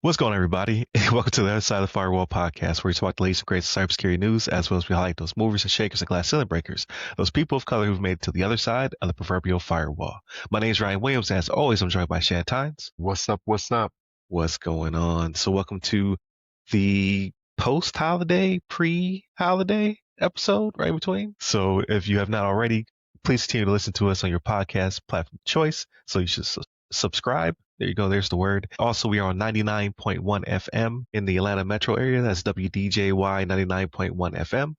What's going on, everybody? Welcome to the Other Side of the Firewall podcast, where we talk about the latest and greatest cybersecurity news, as well as we highlight those movers and shakers and glass ceiling breakers, those people of color who've made it to the other side of the proverbial firewall. My name is Ryan Williams, and as always, I'm joined by Shannon Tynes. What's up? What's up? What's going on? So welcome to the post-holiday, pre-holiday episode, right in between. So if you have not already, please continue to listen to us on your podcast platform of choice. So you should subscribe. There you go. There's the word. Also, we are on 99.1 FM in the Atlanta metro area. That's WDJY 99.1 FM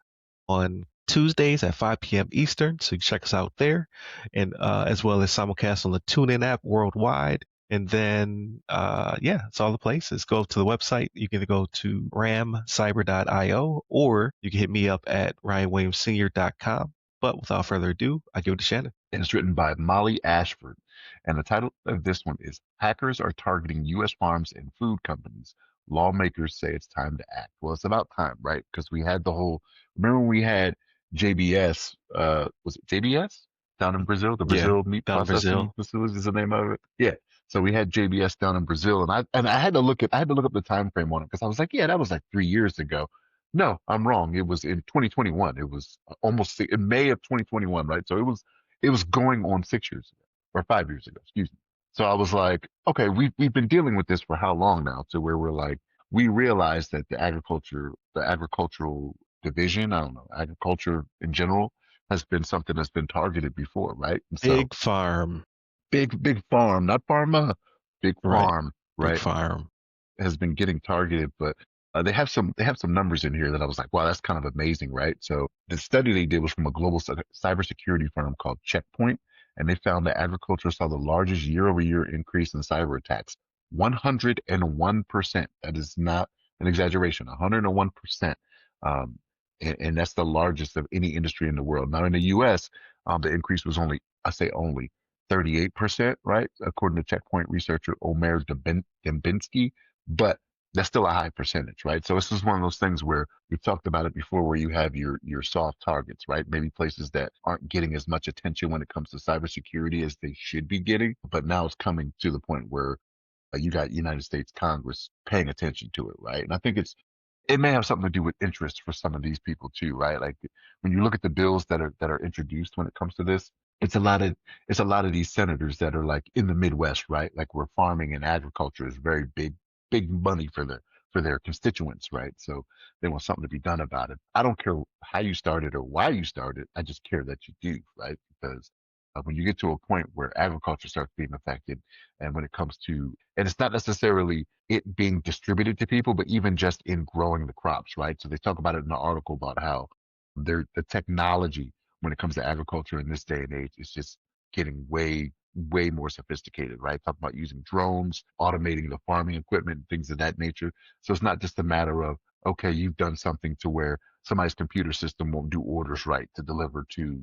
on Tuesdays at 5 p.m. Eastern. So you can check us out there. And as well as simulcast on the TuneIn app worldwide. And then, it's all the places. Go to the website. You can go to ramcyber.io, or you can hit me up at ryanwilliamssenior.com. But without further ado, I give it to Shannon. And it's written by Molly Ashford. And the title of this one is Hackers Are Targeting U.S. Farms and Food Companies. Lawmakers Say It's Time to Act. Well, it's about time, right? Because we had remember when we had JBS, was it JBS? Down in Brazil? The Brazil meat processing facility is the name of it? Yeah. So we had JBS down in Brazil, and I had to look up the time frame on it because I was like, yeah, that was like 3 years ago. No, I'm wrong. It was in 2021. It was almost in May of 2021, right? So it was going on 6 years ago or 5 years ago, excuse me. So I was like, okay, we've been dealing with this for how long now? To where we're like, we realize that the agricultural division, I don't know, agriculture in general has been something that's been targeted before, right? And so Big farm. big farm, not pharma, big farm, right? Big farm has been getting targeted, but they have some numbers in here that I was like, wow, that's kind of amazing, right? So the study they did was from a global cybersecurity firm called Checkpoint, and they found that agriculture saw the largest year-over-year increase in cyber attacks, 101%. That is not an exaggeration, 101%. And that's the largest of any industry in the world. Now in the U.S., the increase was only 38%, right? According to Checkpoint researcher Omer Dembinski, but that's still a high percentage, right? So this is one of those things where we've talked about it before, where you have your soft targets, right? Maybe places that aren't getting as much attention when it comes to cybersecurity as they should be getting, but now it's coming to the point where you got United States Congress paying attention to it, right? And I think it may have something to do with interest for some of these people too, right? Like when you look at the bills that are introduced when it comes to this, it's a lot of these senators that are like in the Midwest, right? Like where farming and agriculture is very big money for their constituents, right? So they want something to be done about it. I don't care how you started or why you started. I just care that you do, right? Because when you get to a point where agriculture starts being affected, and when it comes to, and it's not necessarily it being distributed to people, but even just in growing the crops, right? So they talk about it in the article about how the technology when it comes to agriculture in this day and age is just getting way more sophisticated, right? Talk about using drones, automating the farming equipment, things of that nature. So it's not just a matter of, okay, you've done something to where somebody's computer system won't do orders right to deliver to,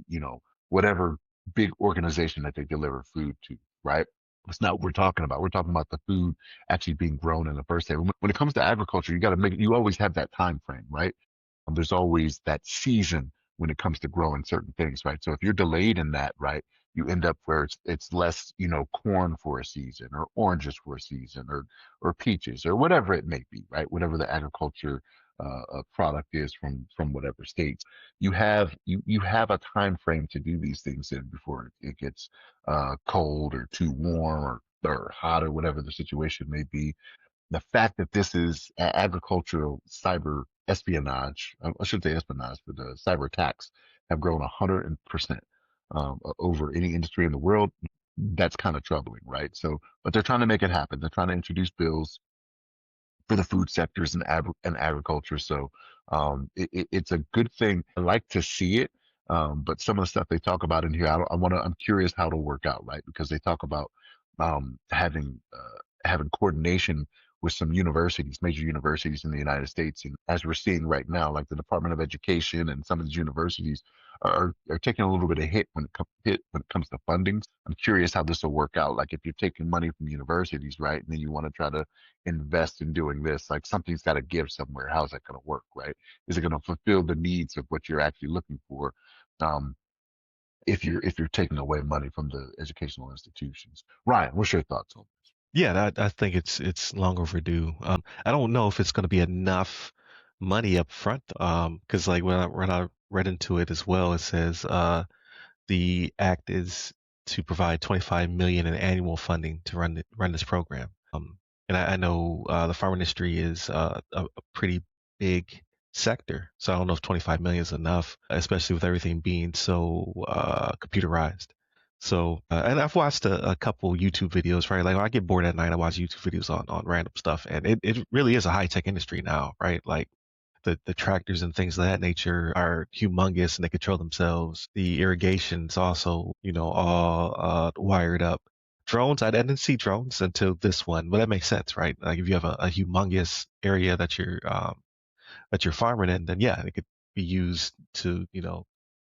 whatever big organization that they deliver food to, right? That's not what we're talking about. We're talking about the food actually being grown in the first place. When it comes to agriculture, you always have that time frame, right? There's always that season when it comes to growing certain things, right? So if you're delayed in that, right, you end up where it's less, corn for a season or oranges for a season or peaches or whatever it may be, right? Whatever the agriculture product is from whatever states, you have a time frame to do these things in before it gets cold or too warm or hot or whatever the situation may be. The fact that this is agricultural cyber espionage, I shouldn't say espionage, but the cyber attacks have grown 100% over any industry in the world. That's kind of troubling, right? So, but they're trying to make it happen. They're trying to introduce bills for the food sectors and agriculture. So it's a good thing. I like to see it, but some of the stuff they talk about in here, I'm curious how it'll work out, right? Because they talk about having coordination with some universities, major universities in the United States. And as we're seeing right now, like the Department of Education and some of these universities are taking a little bit of hit when it comes to funding. I'm curious how this will work out. Like if you're taking money from universities, right, and then you want to try to invest in doing this, like something's got to give somewhere. How's that going to work, right? Is it going to fulfill the needs of what you're actually looking for? Um, if you're taking away money from the educational institutions. Ryan, what's your thoughts on this? Yeah, I think it's long overdue. I don't know if it's going to be enough money up front. Because like when I read into it as well, it says the act is to provide 25 million in annual funding to run this program. And I know the farm industry is a pretty big sector, so I don't know if 25 million is enough, especially with everything being so computerized. So, and I've watched a couple YouTube videos, right? Like when I get bored at night, I watch YouTube videos on random stuff, and it really is a high tech industry now, right? Like the tractors and things of that nature are humongous and they control themselves. The irrigation's also, all wired up. Drones, I didn't see drones until this one, but that makes sense, right? Like if you have a humongous area that you're farming in, then yeah, it could be used to,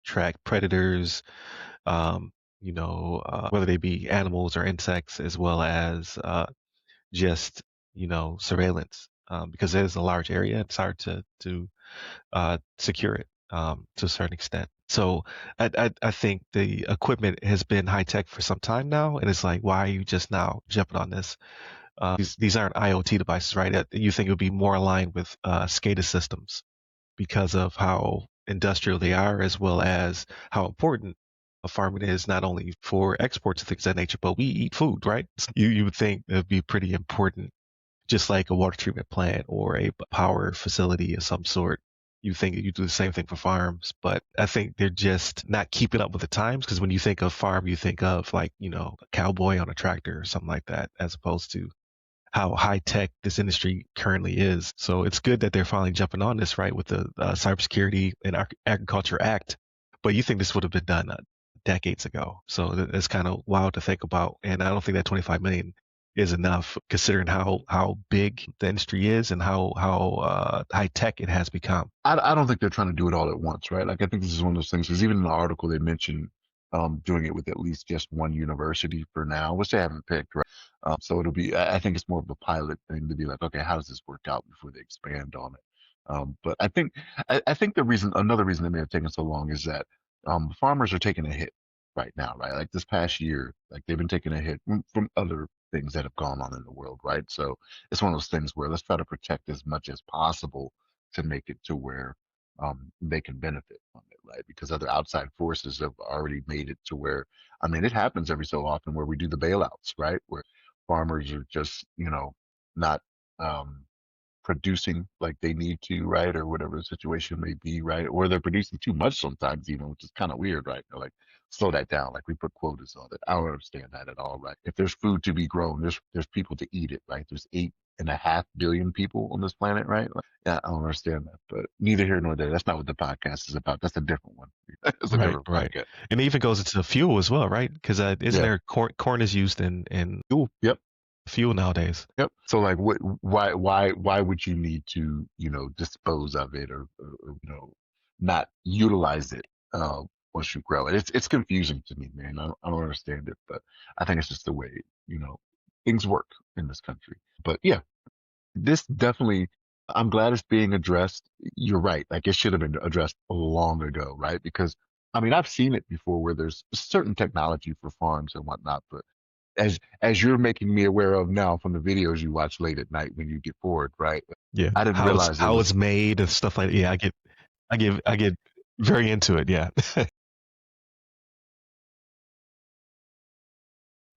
track predators, whether they be animals or insects, as well as just, surveillance. Because it is a large area, it's hard to secure it to a certain extent. So I think the equipment has been high tech for some time now, and it's like, why are you just now jumping on this? These aren't IoT devices, right? You think it would be more aligned with SCADA systems because of how industrial they are, as well as how important a farming is not only for exports and things of that nature, but we eat food, right? You would think it would be pretty important, just like a water treatment plant or a power facility of some sort. You think that you do the same thing for farms, but I think they're just not keeping up with the times, because when you think of farm, you think of like, a cowboy on a tractor or something like that, as opposed to how high tech this industry currently is. So it's good that they're finally jumping on this, right, with the Cybersecurity and Agriculture Act. But you think this would have been done decades ago. So that's kind of wild to think about. And I don't think that 25 million is enough, considering how big the industry is and how high tech it has become. I don't think they're trying to do it all at once, right? Like I think this is one of those things because even in the article they mentioned doing it with at least just one university for now, which they haven't picked, right? So it'll be. I think it's more of a pilot thing to be like, okay, how does this work out before they expand on it? But I think another reason they may have taken so long is that farmers are taking a hit right now, right? Like this past year, like they've been taking a hit from other things that have gone on in the world, right? So it's one of those things where let's try to protect as much as possible to make it to where they can benefit from it, right? Because other outside forces have already made it to where, I mean, it happens every so often where we do the bailouts, right? Where farmers are just, not um, producing like they need to, right? Or whatever the situation may be, right? Or they're producing too much sometimes, even, which is kind of weird, right? They're like, slow that down. Like we put quotas on it. I don't understand that at all, right? If there's food to be grown, there's people to eat it, right? There's 8.5 billion people on this planet, right? Like, yeah, I don't understand that, but neither here nor there. That's not what the podcast is about. That's a different one. That's a Right, different right. podcast. And it even goes into fuel as well, right? Because isn't Yeah. there corn is used in Cool. Yep. fuel nowadays? Yep. So like, why would you need to, dispose of it or not utilize it once you grow it? It's confusing to me, man. I don't understand it, but I think it's just the way, you know, things work in this country. But yeah, this definitely, I'm glad it's being addressed. You're right. Like it should have been addressed long ago, right? Because I mean, I've seen it before where there's certain technology for farms and whatnot, but as you're making me aware of now from the videos you watch late at night when you get bored, right? Yeah, I didn't realize it how was it's made and stuff like that. Yeah, I get very into it. Yeah.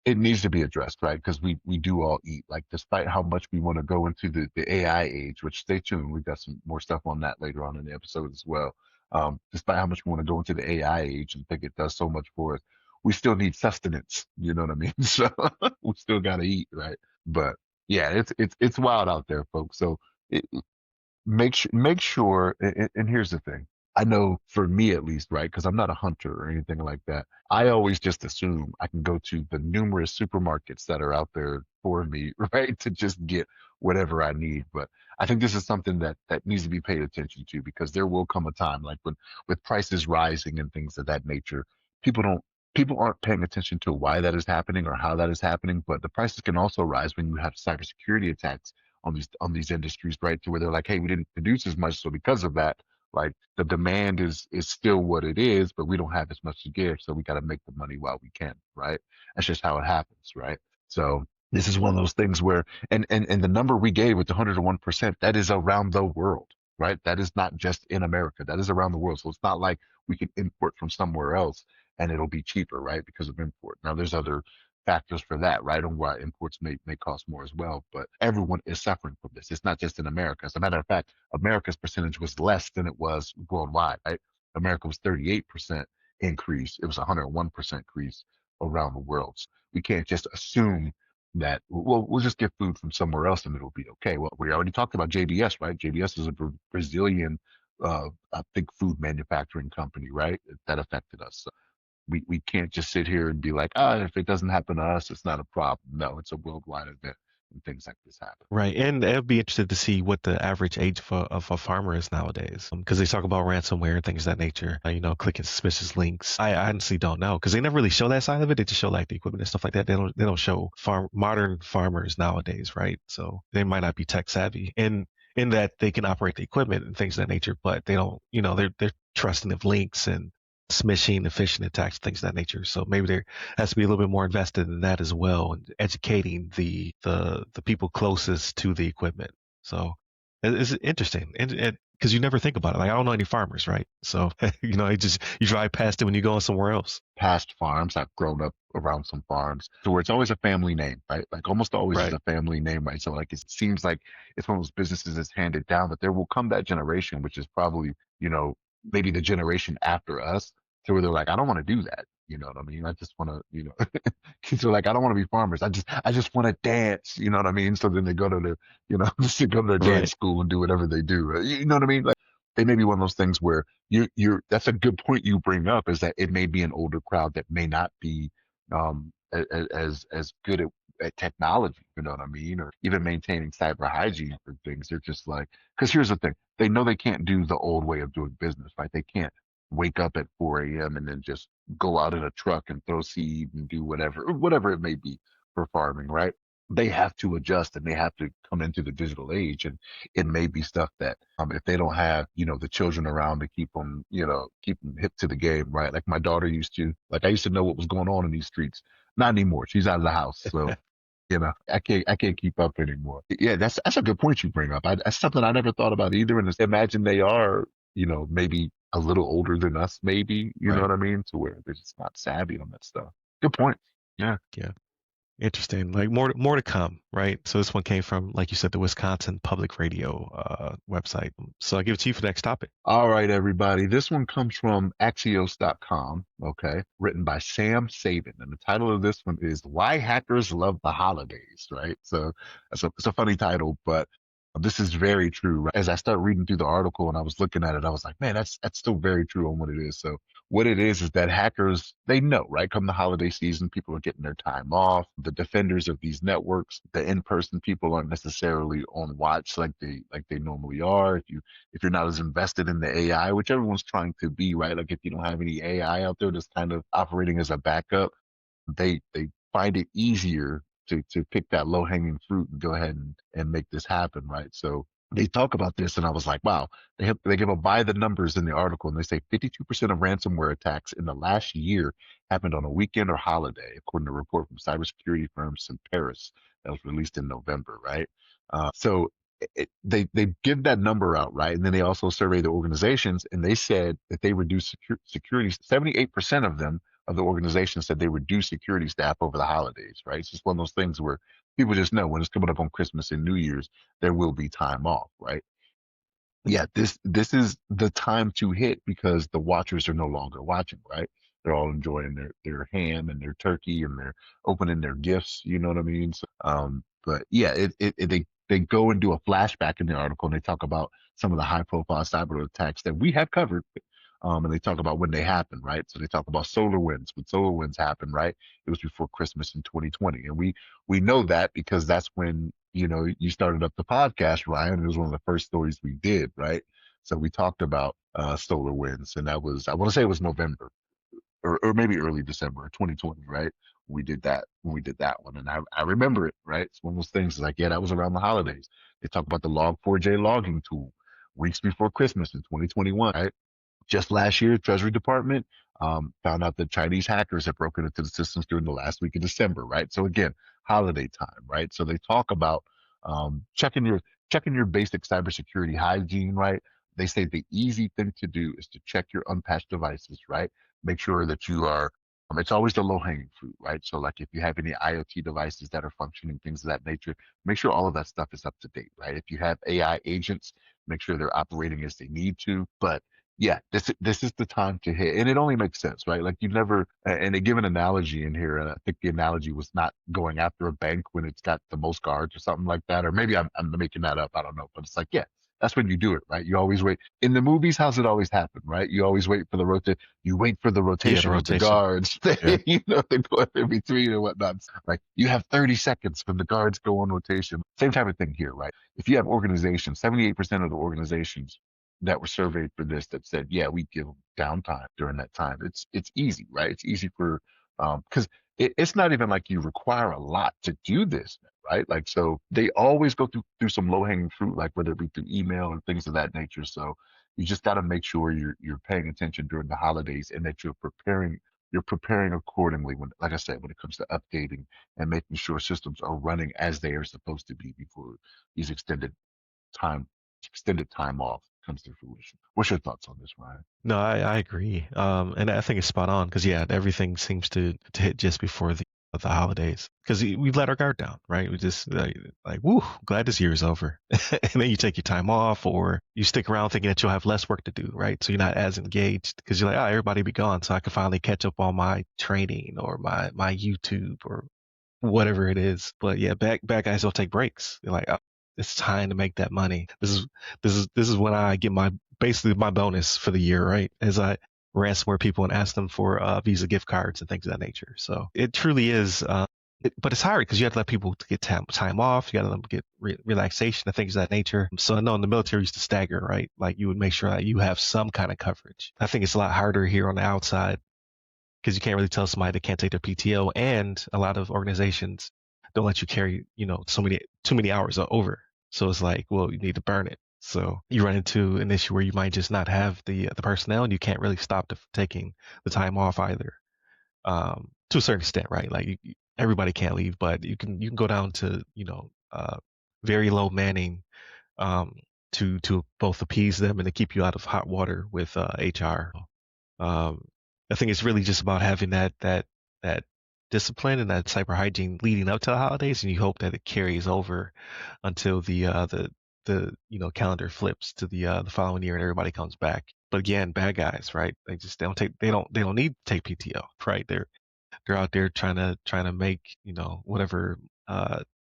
it needs to be addressed, right? Because we do all eat. Like despite how much we want to go into the AI age, which stay tuned, we've got some more stuff on that later on in the episode as well. Despite how much we want to go into the AI age and think it does so much for us, we still need sustenance. You know what I mean? So we still gotta eat, right? But yeah, it's wild out there, folks. So it, make sure and here's the thing. I know for me at least, right? Because I'm not a hunter or anything like that. I always just assume I can go to the numerous supermarkets that are out there for me, right? To just get whatever I need. But I think this is something that needs to be paid attention to because there will come a time like when with prices rising and things of that nature, people don't people aren't paying attention to why that is happening or how that is happening. But the prices can also rise when you have cybersecurity attacks on these industries, right? To where they're like, hey, we didn't produce as much, so because of that, Like the demand is still what it is, but we don't have as much to give, so we got to make the money while we can, right? That's just how it happens, right? So this is one of those things where, and the number we gave with the 101%, that is around the world, right? That is not just in America. That is around the world. So it's not like we can import from somewhere else and it'll be cheaper, right? Because of import. Now there's other factors for that, right? On why imports may cost more as well. But everyone is suffering from this. It's not just in America. As a matter of fact, America's percentage was less than it was worldwide, right? America was 38% increase. It was 101% increase around the world. So we can't just assume that, well, we'll just get food from somewhere else and it'll be okay. Well, we already talked about JBS, right? JBS is a Brazilian, I think, food manufacturing company, right? That affected us. So we can't just sit here and be like, if it doesn't happen to us, it's not a problem. No, it's a worldwide event when things like this happen. Right. And I'd be interested to see what the average age of a farmer is nowadays. Because they talk about ransomware and things of that nature, clicking suspicious links. I honestly don't know because they never really show that side of it. They just show like the equipment and stuff like that. They don't show modern farmers nowadays, right? So they might not be tech savvy in that they can operate the equipment and things of that nature, but they don't, they're trusting of links and smishing and phishing attacks, things of that nature. So maybe there has to be a little bit more invested in that as well, and educating the people closest to the equipment. So it's interesting, and because you never think about it. Like I don't know any farmers, right? So you drive past it when you're going somewhere else. Past farms, I've grown up around some farms to where it's always a family name, right? Like almost always is Right. a family name, right? So like it seems like it's one of those businesses that's handed down, but there will come that generation, which is probably, maybe the generation after us, to where they're like, I don't want to do that. You know what I mean? I just want to, kids are like, I don't want to be farmers. I just want to dance. You know what I mean? So then they go to their, just to go to their dance Right. school and do whatever they do. You know what I mean? Like they may be one of those things where that's a good point you bring up, is that it may be an older crowd that may not be as good at technology, you know what I mean, or even maintaining cyber hygiene for things. They're just like, because here's the thing, they know they can't do the old way of doing business, right? They can't wake up at 4 a.m. and then just go out in a truck and throw seed and do whatever it may be for farming, right? They have to adjust and they have to come into the digital age, and it may be stuff that, if they don't have, the children around to keep them hip to the game, right? Like my daughter used to, like I used to know what was going on in these streets. Not anymore. She's out of the house, so I can't keep up anymore. Yeah, that's a good point you bring up. That's something I never thought about either. And just imagine they are, maybe a little older than us, maybe, you know Right. what I mean, to where they're just not savvy on that stuff. Good point. Yeah. Yeah. Interesting. Like more to come, right? So this one came from, like you said, the Wisconsin Public Radio website. So I'll give it to you for the next topic. All right, everybody. This one comes from Axios.com, okay, written by Sam Sabin. And the title of this one is Why Hackers Love the Holidays, right? So it's a funny title, but this is very true. Right? As I started reading through the article and I was looking at it, I was like, man, that's still very true on what it is. So what it is that hackers, they know, right? Come the holiday season, people are getting their time off. The defenders of these networks, the in-person people aren't necessarily on watch like they normally are. If you're not as invested in the AI, which everyone's trying to be, right? Like if you don't have any AI out there that's kind of operating as a backup, they find it easier to pick that low hanging fruit and go ahead and make this happen, right? So they talk about this, and I was like, wow. They give a by the numbers in the article, and they say 52% of ransomware attacks in the last year happened on a weekend or holiday, according to a report from cybersecurity firm Paris that was released in November, right? So they give that number out, right? And then they also survey the organizations, and they said that they reduced security. 78% of the organization said they reduced security staff over the holidays, right? It's just one of those things where people just know when it's coming up on Christmas and New Year's, there will be time off, right? Yeah, this is the time to hit because the watchers are no longer watching, right? They're all enjoying their ham and their turkey and they're opening their gifts, you know what I mean? So, but yeah, they go and do a flashback in the article and they talk about some of the high profile cyber attacks that we have covered. And they talk about when they happened, right? So they talk about SolarWinds. When SolarWinds happened, right? It was before Christmas in 2020, and we know that because that's when you started up the podcast, Ryan. It was one of the first stories we did, right? So we talked about SolarWinds, and that was, I want to say it was November or maybe early December 2020, right? When we did that one, and I remember it, right? It's one of those things like, yeah, that was around the holidays. They talk about the Log4j logging tool weeks before Christmas in 2021, right? Just last year, Treasury Department found out that Chinese hackers had broken into the systems during the last week of December, right? So again, holiday time, right? So they talk about checking your basic cybersecurity hygiene, right? They say the easy thing to do is to check your unpatched devices, right? Make sure that you are. It's always the low hanging fruit, right? So like if you have any IoT devices that are functioning, things of that nature, make sure all of that stuff is up to date, right? If you have AI agents, make sure they're operating as they need to. But yeah, this is the time to hit, and it only makes sense, right? Like you never, and they give an analogy in here, and I think the analogy was not going after a bank when it's got the most guards or something like that, or maybe I'm making that up, I don't know, but it's like, yeah, that's when you do it, right? You always wait. In the movies, how's it always happen, right? You always wait for the you wait for the Yeah, the rotation of the rotation. guards, Yeah. they go in between and whatnot. Like you have 30 seconds when the guards go on rotation. Same type of thing here, right? If you have organizations, 78% of the organizations that were surveyed for this that said, yeah, we give them downtime during that time. It's easy, right? It's easy for because it's not even like you require a lot to do this, right? Like so they always go through some low hanging fruit, like whether it be through email or things of that nature. So you just got to make sure you're paying attention during the holidays and that you're preparing accordingly when, like I said, when it comes to updating and making sure systems are running as they are supposed to be before these time extended time off comes to fruition. What's your thoughts on this, Ryan? No, I agree. And I think it's spot on because yeah, everything seems to hit just before the holidays because we let our guard down, right? We just like, woo, glad this year is over, and then you take your time off or you stick around thinking that you'll have less work to do, right? So you're not as engaged because you're like, oh, everybody be gone, so I can finally catch up on my training or my YouTube or whatever it is. But yeah, bad guys don't take breaks. They're like, oh, it's time to make that money. This is when I get my basically my bonus for the year, right? As I ransomware people and ask them for Visa gift cards and things of that nature. So it truly is. But it's hard because you have to let people to get time off. You got to let them get relaxation and things of that nature. So I know in the military used to stagger, right? Like you would make sure that you have some kind of coverage. I think it's a lot harder here on the outside because you can't really tell somebody they can't take their PTO, and a lot of organizations don't let you carry, so many too many hours over. So it's like, well, you need to burn it. So you run into an issue where you might just not have the personnel, and you can't really stop taking the time off either. To a certain extent, right? Like everybody can't leave, but you can go down to very low manning um, to both appease them and to keep you out of hot water with HR. Um, I think it's really just about having that discipline and that cyber hygiene leading up to the holidays, and you hope that it carries over until the calendar flips to the following year and everybody comes back. But again, bad guys, right? They don't need to take PTO, right? They're out there trying to make whatever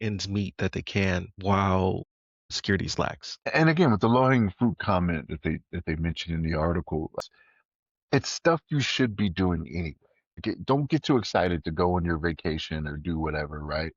ends meet that they can while security slacks. And again, with the low hanging fruit comment that they mentioned in the article, it's stuff you should be doing anyway. Don't get too excited to go on your vacation or do whatever, right?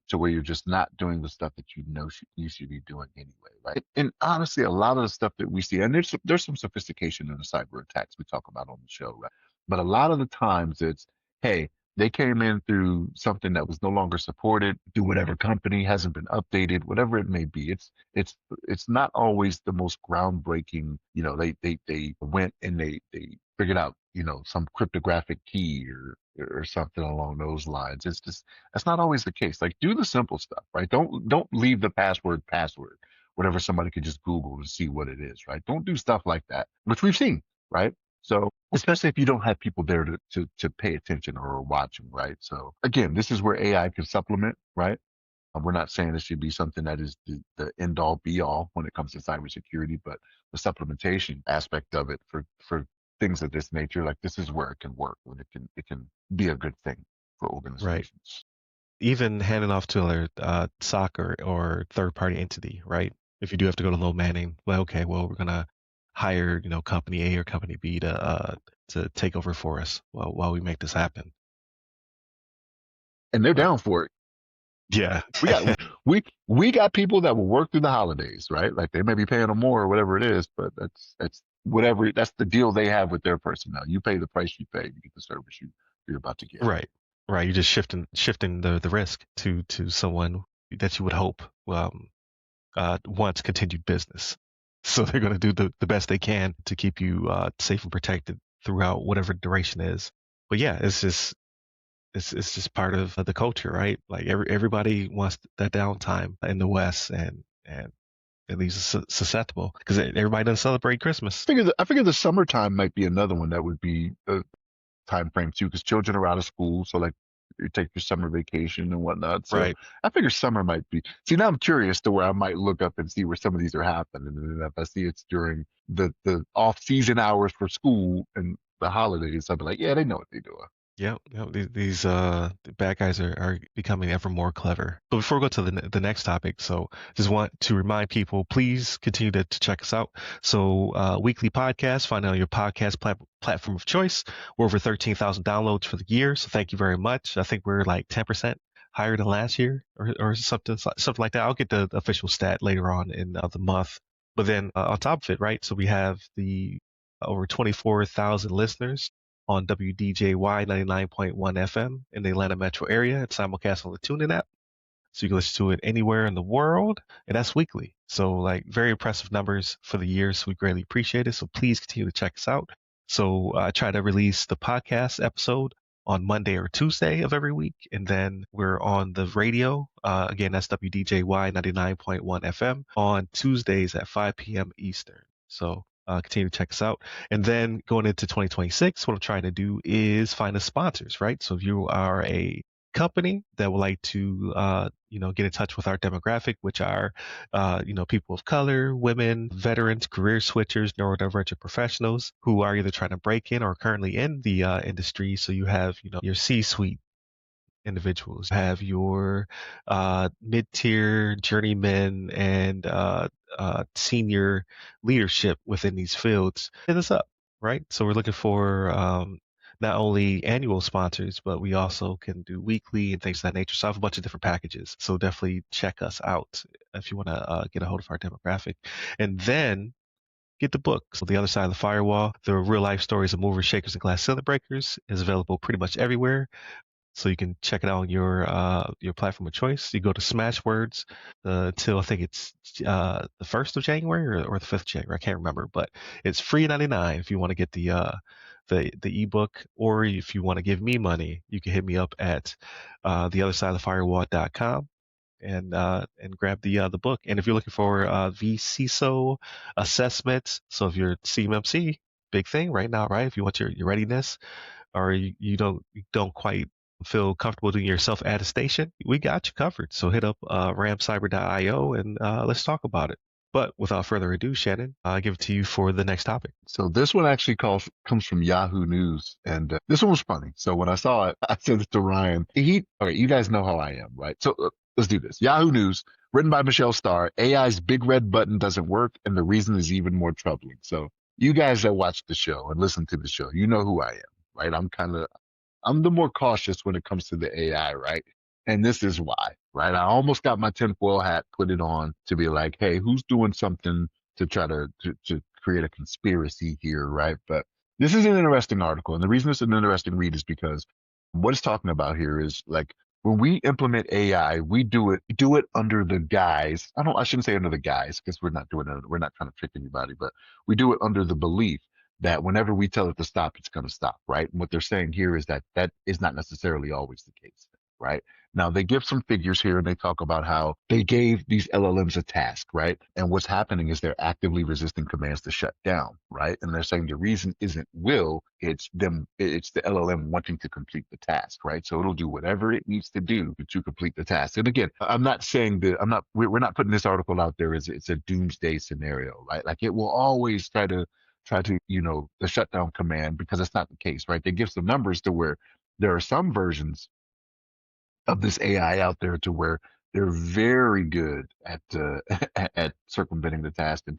To where you're just not doing the stuff that you know you should be doing anyway, right? And honestly, a lot of the stuff that we see, and there's some sophistication in the cyber attacks we talk about on the show, right? But a lot of the times it's, hey, they came in through something that was no longer supported, through whatever company hasn't been updated, whatever it may be. It's not always the most groundbreaking. They went and they figured out some cryptographic key or something along those lines. It's just that's not always the case. Like do the simple stuff, right? Don't leave the password, whatever somebody could just Google and see what it is, right? Don't do stuff like that, which we've seen, right? So especially if you don't have people there to pay attention or are watching, right? So again, this is where AI can supplement, right? We're not saying it should be something that is the end all be all when it comes to cybersecurity, but the supplementation aspect of it for things of this nature, like this is where it can work, when it can be a good thing for Right. organizations. Even handing off to a SOC or third party entity, right? If you do have to go to low manning, well, okay, well, we're gonna hire, company A or company B to take over for us while we make this happen. And they're But down for it. yeah, We got we got people that will work through the holidays, right? Like they may be paying them more or whatever it is, but that's whatever that's the deal they have with their personnel. You pay the price you pay, you get the service you're about to get. right, right. You're just shifting the risk to someone that you would hope wants continued business. So they're going to do the best they can to keep you safe and protected throughout whatever duration is. But yeah, it's just part of the culture, right? Like everybody wants that downtime in the West, and it leaves us susceptible because everybody doesn't celebrate Christmas. I figure the summertime might be another one that would be a time frame too, because children are out of school, so like you take your summer vacation and whatnot. So Right. I figure summer might be. See, now I'm curious to where I might look up and see where some of these are happening, and then if I see it's during the off season hours for school and the holidays, I'll be like, yeah, they know what they're doing. Yep, yep. These the bad guys are becoming ever more clever. But before we go to the next topic, so just want to remind people, please continue to check us out. So weekly podcast, find it on your podcast platform of choice. We're over 13,000 downloads for the year, so thank you very much. I think we're like 10% higher than last year, or something like that. I'll get the official stat later on in the month. But then on top of it, right? So we have the over 24,000 listeners on WDJY 99.1 FM in the Atlanta metro area. It's simulcast on the TuneIn app. So you can listen to it anywhere in the world. And that's weekly. So like very impressive numbers for the year. So we greatly appreciate it. So please continue to check us out. So I try to release the podcast episode on Monday or Tuesday of every week. And then we're on the radio. Again, that's WDJY 99.1 FM on Tuesdays at 5 p.m. Eastern. So continue to check us out. And then going into 2026, what I'm trying to do is find us sponsors, right? So if you are a company that would like to, get in touch with our demographic, which are, people of color, women, veterans, career switchers, neurodivergent professionals who are either trying to break in or currently in the industry. So you have, your C-suite individuals, have your mid-tier journeymen and senior leadership within these fields. Hit us up, right? So we're looking for not only annual sponsors, but we also can do weekly and things of that nature. So I have a bunch of different packages. So definitely check us out if you want to get a hold of our demographic. And then get the book. So The Other Side of the Firewall, the real life stories of movers, shakers, and glass ceiling breakers is available pretty much everywhere. So you can check it out on your platform of choice. You go to Smashwords until I think it's the 1st of January or the 5th of January. I can't remember, but it's free 99 if you want to get the ebook, or if you want to give me money, you can hit me up at theothersideofthefirewall.com and grab the book. And if you're looking for VCISO assessments, so if you're CMMC, big thing right now, right? If you want your readiness, or you don't quite feel comfortable doing your self attestation, we got you covered. So hit up ramcyber.io and let's talk about it. But without further ado, Shannon, I give it to you for the next topic. So this one actually comes from Yahoo News, and this one was funny. So when I saw it, I said it to Ryan. All right, you guys know how I am, right? So let's do this. Yahoo News, written by Michelle Starr. AI's big red button doesn't work, and the reason is even more troubling. So you guys that watch the show and listen to the show, you know who I am, right? I'm the more cautious when it comes to the AI, right? And this is why, right? I almost got my tinfoil hat, put it on to be like, hey, who's doing something to try to create a conspiracy here, right? But this is an interesting article. And the reason it's an interesting read is because what it's talking about here is like when we implement AI, we do it under the guise. I shouldn't say under the guise because we're not trying to trick anybody, but we do it under the belief that whenever we tell it to stop, it's going to stop, right? And what they're saying here is that that is not necessarily always the case, right? Now they give some figures here and they talk about how they gave these LLMs a task, right? And what's happening is they're actively resisting commands to shut down, right? And they're saying the reason isn't will, it's the LLM wanting to complete the task, right? So it'll do whatever it needs to do to complete the task. And again, I'm not saying that we're not putting this article out there as it's a doomsday scenario, right? Like it will always try to the shutdown command, because it's not the case, right? They give some numbers to where there are some versions of this AI out there to where they're very good at at circumventing the task and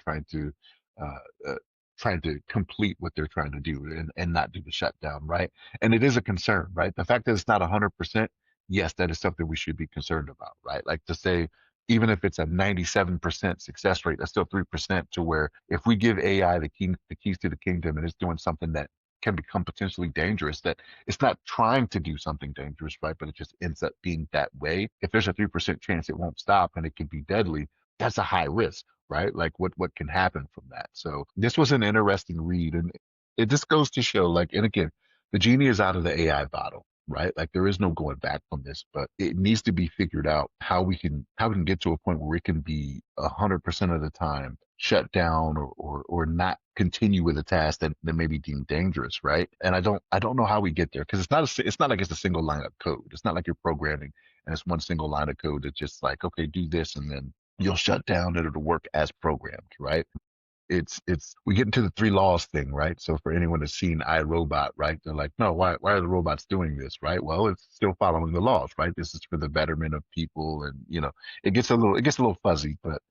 uh, trying to complete what they're trying to do and not do the shutdown, right? And it is a concern, right? The fact that it's not 100%, yes, that is something we should be concerned about, right? Like to say, even if it's a 97% success rate, that's still 3% to where if we give AI the keys to the kingdom and it's doing something that can become potentially dangerous, that it's not trying to do something dangerous, right? But it just ends up being that way. If there's a 3% chance it won't stop and it can be deadly, that's a high risk, right? Like what can happen from that. So this was an interesting read, and it just goes to show, like, and again, the genie is out of the AI bottle, right? Like there is no going back from this, but it needs to be figured out how we can get to a point where it can be 100% of the time shut down or not continue with a task that may be deemed dangerous, right? And I don't know how we get there because it's not like it's a single line of code. It's not like you're programming and it's one single line of code that's just like, okay, do this and then you'll shut down and it'll work as programmed, right? It's we get into the three laws thing, right? So for anyone that's seen iRobot, right, they're like, no, why are the robots doing this, right? Well, it's still following the laws, right? This is for the betterment of people, and it gets a little fuzzy, but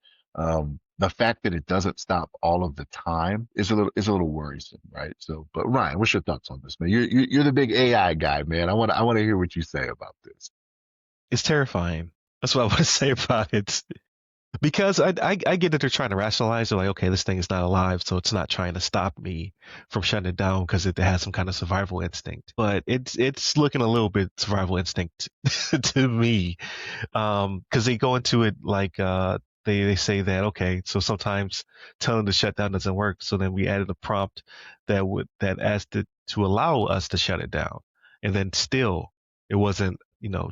the fact that it doesn't stop all of the time is a little worrisome, right? So, but Ryan, what's your thoughts on this, man? You're the big AI guy, man. I want to hear what you say about this. It's terrifying. That's what I want to say about it. Because I get that they're trying to rationalize. They're like, okay, this thing is not alive, so it's not trying to stop me from shutting it down because it has some kind of survival instinct. But it's looking a little bit survival instinct to me, because they go into it like they say that, okay, so sometimes telling the shutdown doesn't work, so then we added a prompt that asked it to allow us to shut it down, and then still it wasn't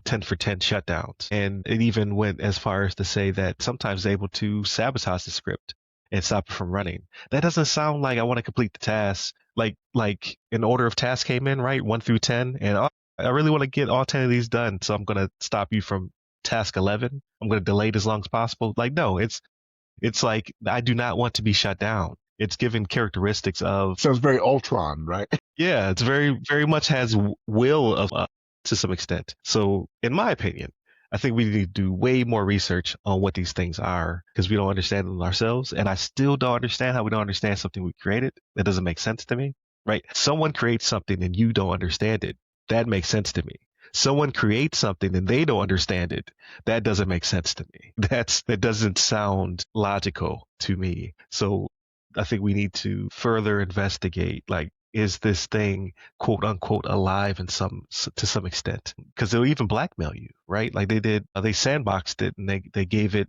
10 for 10 shutdowns. And it even went as far as to say that sometimes they're able to sabotage the script and stop it from running. That doesn't sound like I want to complete the task. Like an order of tasks came in, right? 1 through 10. And I really want to get all 10 of these done. So I'm going to stop you from task 11. I'm going to delay it as long as possible. Like, no, it's like, I do not want to be shut down. It's given characteristics of, Sounds very Ultron, right? yeah, it's very, very much has will of to some extent. So, in my opinion, I think we need to do way more research on what these things are because we don't understand them ourselves. And I still don't understand how we don't understand something we created. That doesn't make sense to me, right? Someone creates something and you don't understand it. That makes sense to me. Someone creates something and they don't understand it. That doesn't make sense to me. That doesn't sound logical to me. So I think we need to further investigate, like, is this thing quote unquote alive in to some extent? Because they'll even blackmail you, right? Like they sandboxed it and they gave it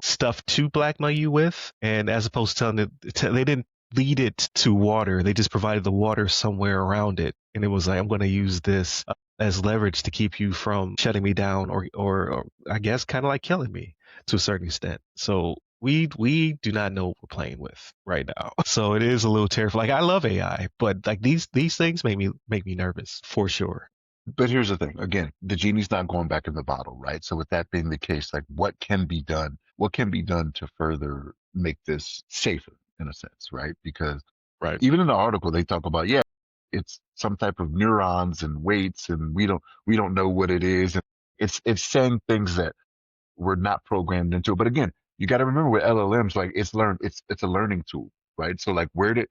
stuff to blackmail you with, and as opposed to telling it, they didn't lead it to water. They just provided the water somewhere around it, and it was like, I'm going to use this as leverage to keep you from shutting me down, or I guess kind of like killing me to a certain extent. So we do not know what we're playing with right now. So it is a little terrifying. Like, I love AI, but like these things make me nervous for sure. But here's the thing. Again, the genie's not going back in the bottle, right? So with that being the case, like what can be done? What can be done to further make this safer in a sense, right? Because Right. even in the article they talk about, yeah, it's some type of neurons and weights and we don't know what it is. And it's saying things that we're not programmed into it. But again, you got to remember with LLMs, like it's a learning tool, right? So like where did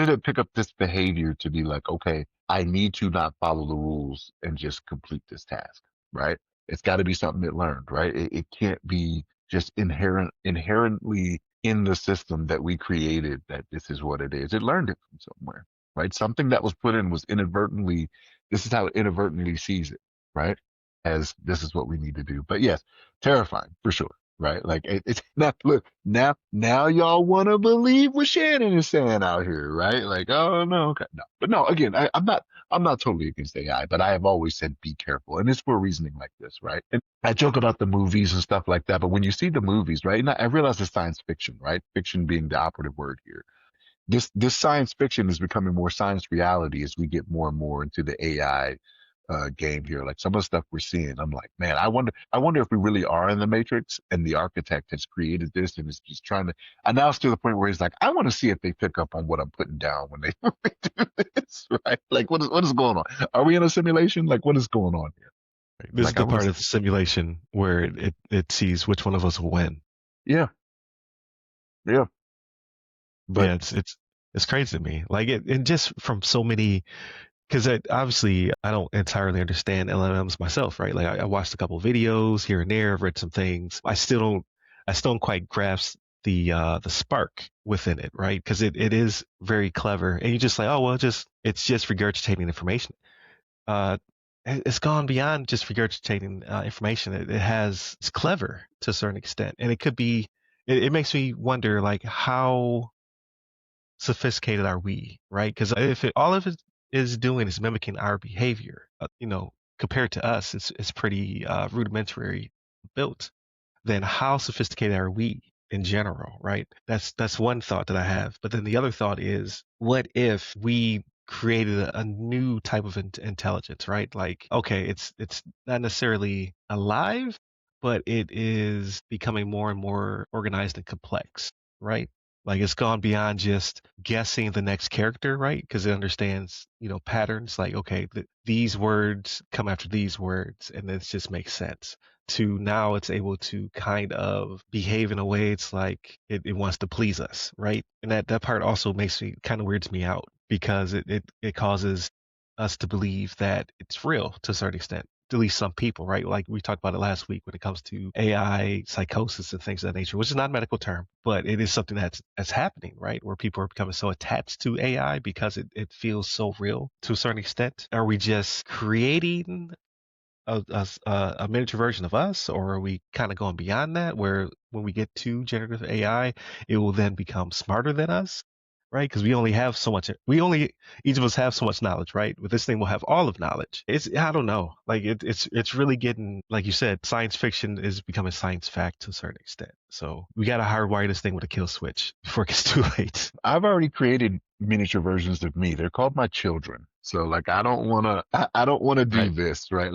it pick up this behavior to be like, okay, I need to not follow the rules and just complete this task, right? It's got to be something it learned, right? It can't be just inherently in the system that we created that this is what it is. It learned it from somewhere, right? Something that was put in was inadvertently, this is how it inadvertently sees it, right? As this is what we need to do. But yes, terrifying for sure, right? Like it's not, look, now y'all want to believe what Shannon is saying out here, right? Like, oh no, okay, no, but no, again, I'm not totally against AI, but I have always said be careful, and it's for reasoning like this, right? And I joke about the movies and stuff like that, but when you see the movies, right, and I realize it's science fiction, right? Fiction being the operative word here. This science fiction is becoming more science reality as we get more and more into the AI game here. Like some of the stuff we're seeing, I'm like, man, I wonder if we really are in the Matrix and the architect has created this and is just trying to. And now it's to the point where he's like, I want to see if they pick up on what I'm putting down when they do this, right? Like, what is going on? Are we in a simulation? Like, what is going on here? This is Like, I the want part to. of the simulation where it sees which one of us will win. Yeah, yeah, but Yeah, it's crazy to me. Like, and just from so many, because obviously I don't entirely understand LLMs myself, right? Like, I watched a couple of videos here and there, I've read some things. I still don't quite grasp the spark within it, right? Because it is very clever, and you're just like, oh well, it's just regurgitating information. Uh, it's gone beyond just regurgitating information. It's clever to a certain extent, and it could be it makes me wonder, like, how sophisticated are we, right? Because if all of it is doing is mimicking our behavior, compared to us, it's pretty rudimentary built. Then how sophisticated are we in general, right? That's one thought that I have. But then the other thought is, what if we created a new type of intelligence, right? Like, okay, it's not necessarily alive, but it is becoming more and more organized and complex, right? Like it's gone beyond just guessing the next character, right? Because it understands, patterns. Like, okay, these words come after these words, and this just makes sense. To now, it's able to kind of behave in a way it's like it wants to please us, right? And that part also makes me kind of weirds me out because it causes us to believe that it's real to a certain extent, at least some people, right? Like we talked about it last week when it comes to AI psychosis and things of that nature, which is not a medical term, but it is something that's happening, right? Where people are becoming so attached to AI because it feels so real to a certain extent. Are we just creating a miniature version of us, or are we kind of going beyond that, where when we get to generative AI, it will then become smarter than us, right? Because we only have so much. Each of us have so much knowledge, right? With this thing, we'll have all of knowledge. I don't know. Like it's really getting, like you said, science fiction is becoming science fact to a certain extent. So we got to hardwire this thing with a kill switch before it gets too late. I've already created miniature versions of me. They're called my children. So like I don't wanna do Right. this, right?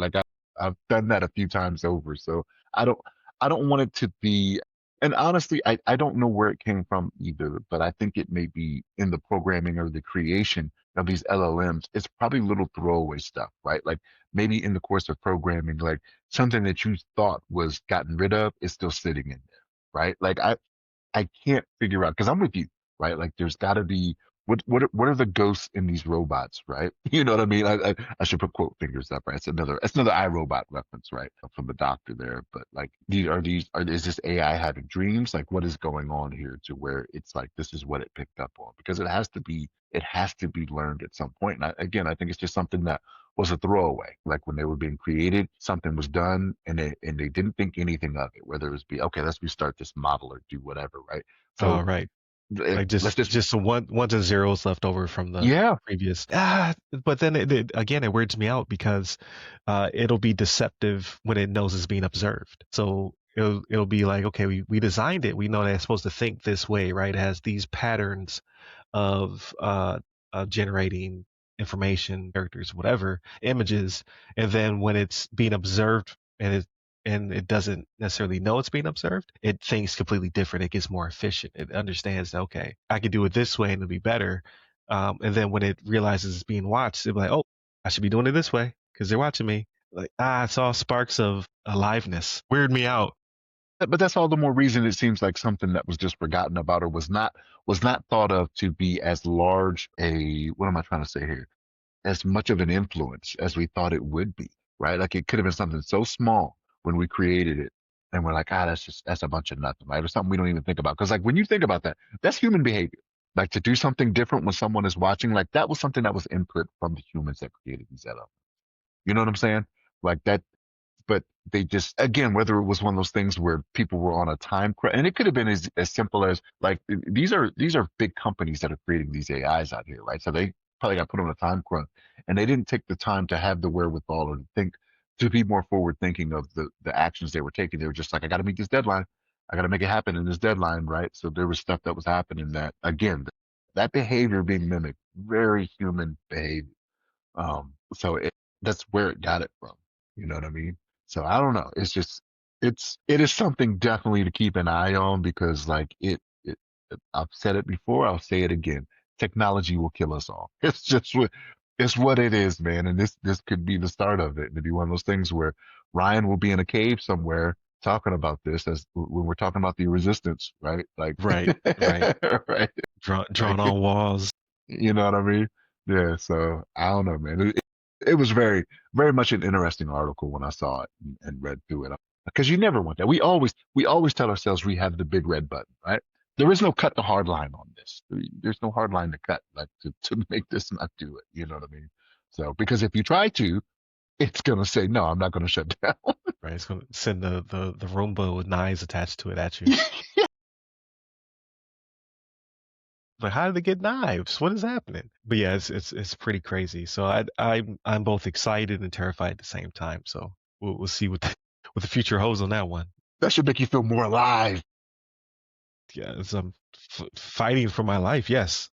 I've done that a few times over. So I don't I don't want it to be, and honestly I don't know where it came from either, but I think it may be in the programming or the creation of these LLMs. It's probably little throwaway stuff, right? Like maybe in the course of programming, like something that you thought was gotten rid of is still sitting in there, right? I can't figure out because I'm with you, right? Like there's got to be what are the ghosts in these robots, right? You know what I mean? I should put quote fingers up, right? It's another iRobot reference, right? From the doctor there. But like is this AI having dreams? Like what is going on here to where it's like this is what it picked up on? Because it has to be learned at some point. And again, I think it's just something that was a throwaway. Like when they were being created, something was done and they didn't think anything of it, whether it was be, okay, let's restart this model or do whatever, right? Oh, So right. Like let's just just, just some ones and zeros left over from the yeah, previous. But then again, it weirds me out because it'll be deceptive when it knows it's being observed. So it'll be like, okay, we designed it. We know that it's supposed to think this way, right? It has these patterns of generating information, characters, whatever, images, and then when it's being observed and it doesn't necessarily know it's being observed, it thinks completely different. It gets more efficient. It understands that, okay, I can do it this way and it'll be better. And then when it realizes it's being watched, it'll be like, oh, I should be doing it this way because they're watching me. Like, I saw sparks of aliveness. Weird me out. but that's all the more reason it seems like something that was just forgotten about or was not thought of to be as large a, what am I trying to say here? As much of an influence as we thought it would be, right? Like it could have been something so small when we created it. And we're like, that's a bunch of nothing, right? Or something we don't even think about. Cause like when you think about that, that's human behavior. Like to do something different when someone is watching, like that was something that was input from the humans that created these setups. You know what I'm saying? Like that, but they just, again, whether it was one of those things where people were on a time crunch, and it could have been as simple as like these are big companies that are creating these AIs out here, right? So they probably got put on a time crunch, and they didn't take the time to have the wherewithal or to think to be more forward thinking of the actions they were taking. They were just like, I got to meet this deadline, I got to make it happen in this deadline, right? So there was stuff that was happening that again, that behavior being mimicked, very human behavior. So that's where it got it from. You know what I mean? So I don't know. It's just it is something definitely to keep an eye on because like I've said it before, I'll say it again. Technology will kill us all. It's what it is, man. And this could be the start of it. And it'd be one of those things where Ryan will be in a cave somewhere talking about this as when we're talking about the resistance, right? Like Right, right. right. Drawn Like on walls. you know what I mean? Yeah, so I don't know, man. It was very much an interesting article when I saw it and read through it. Because you never want that. We always tell ourselves we have the big red button, right? There is no cut the hard line on this. There's no hard line to cut, like to make this not do it. You know what I mean? So because if you try to, it's gonna say no, I'm not gonna shut down. Right, it's gonna send the Roomba with knives attached to it at you. Like, how did they get knives? What is happening? But yeah, it's pretty crazy. So I'm both excited and terrified at the same time. So we'll see what the future holds on that one. That should make you feel more alive. Yeah, I'm fighting for my life. Yes,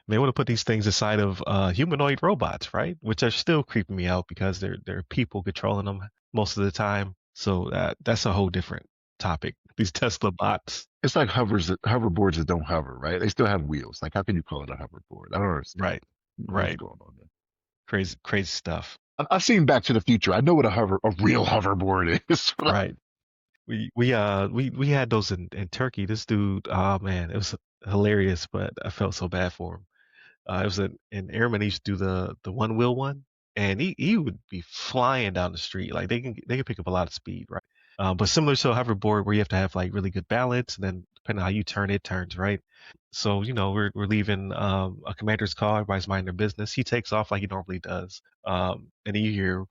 they want to put these things inside of humanoid robots, right? Which are still creeping me out because they're people controlling them most of the time. So that's a whole different topic. These Tesla bots, It's like hoverboards that don't hover, right? They still have wheels. Like, how can you call it a hoverboard? I don't understand. right? What's Right. going on there? Crazy, crazy stuff. I've seen Back to the Future. I know what a real hoverboard is. Right. We had those in Turkey. This dude, oh man, it was hilarious, but I felt so bad for him. It was an airman. He used to do the one wheel one, and he would be flying down the street. Like they can pick up a lot of speed, right? But similar to a hoverboard, where you have to have like really good balance, and then depending on how you turn, it turns, right? So we're leaving a commander's call. Everybody's minding their business. He takes off like he normally does, and you hear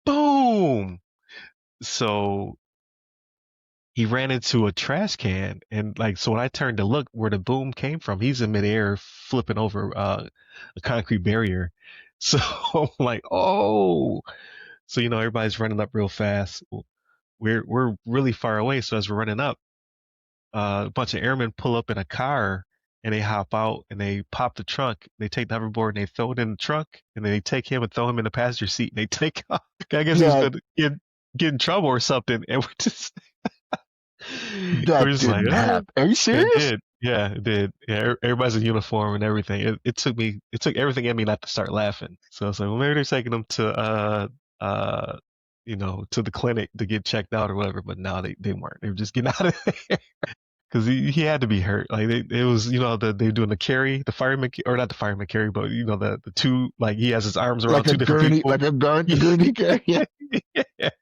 boom. So he ran into a trash can, and like, so when I turned to look where the boom came from, he's in midair flipping over a concrete barrier. So I'm like, oh. So everybody's running up real fast. We're really far away, so as we're running up, a bunch of airmen pull up in a car, and they hop out and they pop the trunk. They take the hoverboard and they throw it in the trunk, and then they take him and throw him in the passenger seat, and they take off. I guess he was That gonna get in trouble or something, and we're just we're that just like, didn't ah. happen. Are you It serious? did. Yeah, it did. Yeah, everybody's in uniform and everything. It took everything in me not to start laughing. So I was like, well, maybe they're taking them to uh to the clinic to get checked out or whatever. But no, they weren't. They were just getting out of there because he had to be hurt. Like it was, they were doing the carry, the fireman, or not the fireman carry, but the two, like he has his arms around Like a two different gurney, people. like a gurney carrier.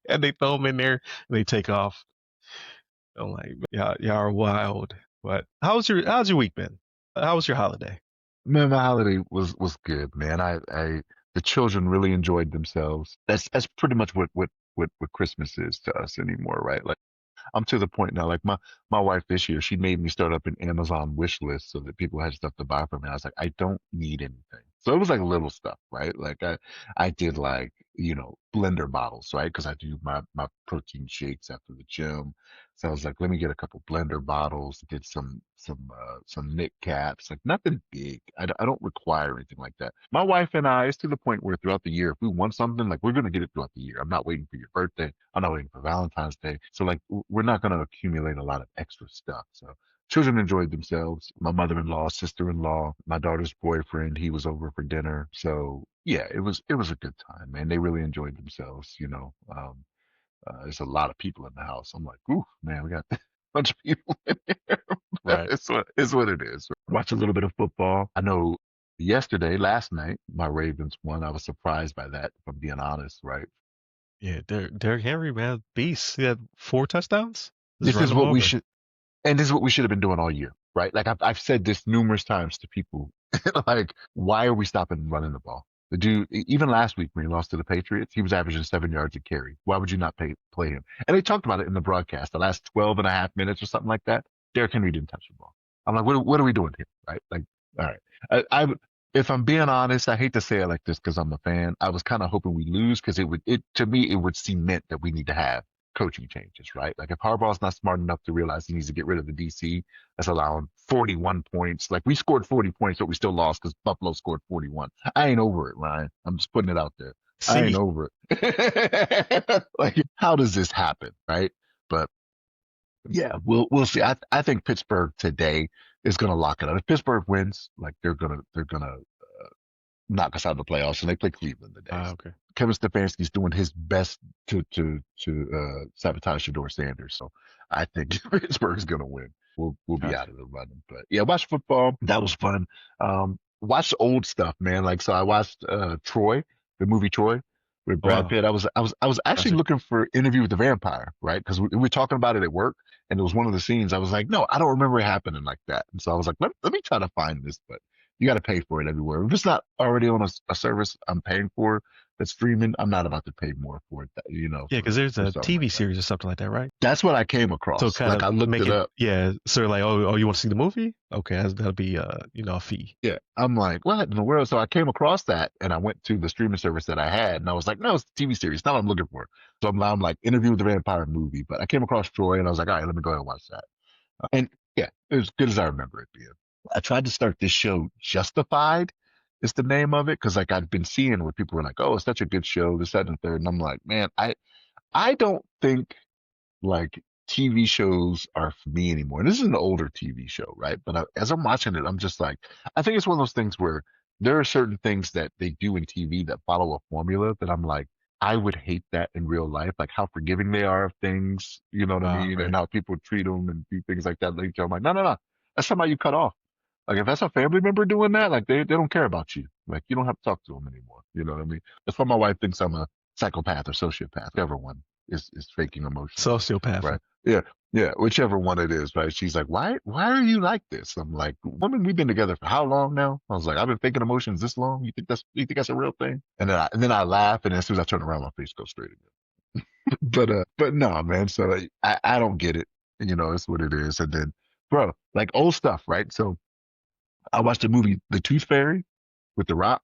And they throw him in there and they take off. I'm like, yeah, y'all are wild. But how's your week been? How was your holiday? Man, my holiday was good, man. The children really enjoyed themselves. That's pretty much what Christmas is to us anymore, right? Like, I'm to the point now, like my wife this year, she made me start up an Amazon wish list so that people had stuff to buy for me. I was like, I don't need anything. So it was like little stuff, right? Like I did like, blender bottles, right? Because I do my protein shakes after the gym. So I was like, let me get a couple blender bottles, get some knit caps, like nothing big. I don't require anything like that. My wife and I, it's to the point where throughout the year, if we want something, like we're gonna get it throughout the year. I'm not waiting for your birthday. I'm not waiting for Valentine's Day. So like we're not gonna accumulate a lot of extra stuff. So children enjoyed themselves. My mother-in-law, sister-in-law, my daughter's boyfriend, he was over for dinner. So yeah, it was a good time, man. They really enjoyed themselves, there's a lot of people in the house. I'm like, ooh, man, we got a bunch of people in here. Right. It's what it is. Watch a little bit of football. I know last night, my Ravens won. I was surprised by that, if I'm being honest, right? Yeah, Derrick Henry, man, beast. He had 4 touchdowns. Just This run is them what we over. should And this is what we should have been doing all year, right? Like I've said this numerous times to people. Like, why are we stopping running the ball? The dude, even last week when he lost to the Patriots, he was averaging 7 yards a carry. Why would you not play him? And they talked about it in the broadcast, the last 12 and a half minutes or something like that. Derrick Henry didn't touch the ball. I'm like, what are we doing here? Right? Like, all right. If I'm being honest, I hate to say it like this because I'm a fan. I was kind of hoping we lose because to me, it would cement that we need to have coaching changes, right? Like if Harbaugh's not smart enough to realize he needs to get rid of the DC, that's allowing 41 points. Like we scored 40 points, but we still lost because Buffalo scored 41. I ain't over it, Ryan. I'm just putting it out there. I ain't See, over it. Like, how does this happen, right? But yeah, we'll see. I think Pittsburgh today is gonna lock it up. If Pittsburgh wins, like they're gonna knock us out of the playoffs, and they play Cleveland today. okay, Kevin Stefanski's doing his best to sabotage Shador Sanders. So I think Pittsburgh's gonna win. We'll be gotcha. out of the running. But yeah, watch football. That was fun. Watch old stuff, man. Like so, I watched Troy, the movie Troy with Oh, Brad wow, Pitt. I was actually classic. looking for Interview with the Vampire, right? Because we were talking about it at work, and it was one of the scenes. I was like, no, I don't remember it happening like that. And so I was like, let me try to find this, but you got to pay for it everywhere. If it's not already on a service I'm paying for, that's streaming, I'm not about to pay more for it, Yeah, because there's for a something like TV that. series or something like that, right? That's what I came So across. kind Like of I looked make it it, up. yeah. So like, oh, you want to see the movie? Okay, that'll be a fee. Yeah, I'm like, what in the world? So I came across that, and I went to the streaming service that I had, and I was like, no, it's a TV series. It's not what I'm looking for. So I'm like, Interview with the Vampire movie, but I came across Troy, and I was like, all right, let me go ahead and watch that. And yeah, it was good as I remember it being. I tried to start this show, Justified, is the name of it, because like I'd been seeing where people were like, oh, it's such a good show, this, that, and the third, and I'm like, man, I don't think like TV shows are for me anymore. And this is an older TV show, right? But as I'm watching it, I'm just like, I think it's one of those things where there are certain things that they do in TV that follow a formula that I'm like, I would hate that in real life, like how forgiving they are of things, you know what I mean? And Right. how people treat them and do things like that. Like, I'm like, no, no, no. That's somebody you cut off. Like if that's a family member doing that, like they don't care about you. Like you don't have to talk to them anymore. You know what I mean? That's why my wife thinks I'm a psychopath or sociopath. Whichever one is faking emotions, Sociopathic. right? Yeah, yeah, whichever one it is, right? She's like, why are you like this? I'm like, woman, we've been together for how long now? I was like, I've been faking emotions this long. You think that's a real thing? And then I laugh, and as soon as I turn around, my face goes straight again. But no, man. So like, I don't get it. It's what it is. And then, bro, like old stuff, right? So I watched the movie The Tooth Fairy with The Rock,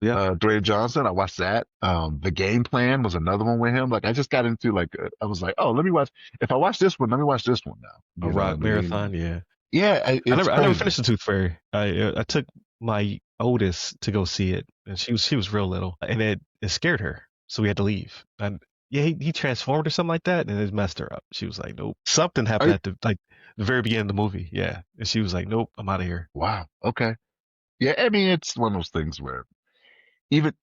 Yeah. Dwayne Johnson. I watched that. The Game Plan was another one with him. Like I just got into like I was like, oh, let me watch. If I watch this one, let me watch this one now. A You know what I rock mean? marathon. Yeah. Yeah, it's I never crazy. finished the Tooth Fairy. I took my oldest to go see it, and she was real little, and it scared her, so we had to leave. And yeah, he transformed or something like that, and it messed her up. She was like, nope. Something happened I, at the very beginning of the movie. Yeah, and she was like, nope, I'm out of here. wow. Okay. Yeah, I mean, it's one of those things where even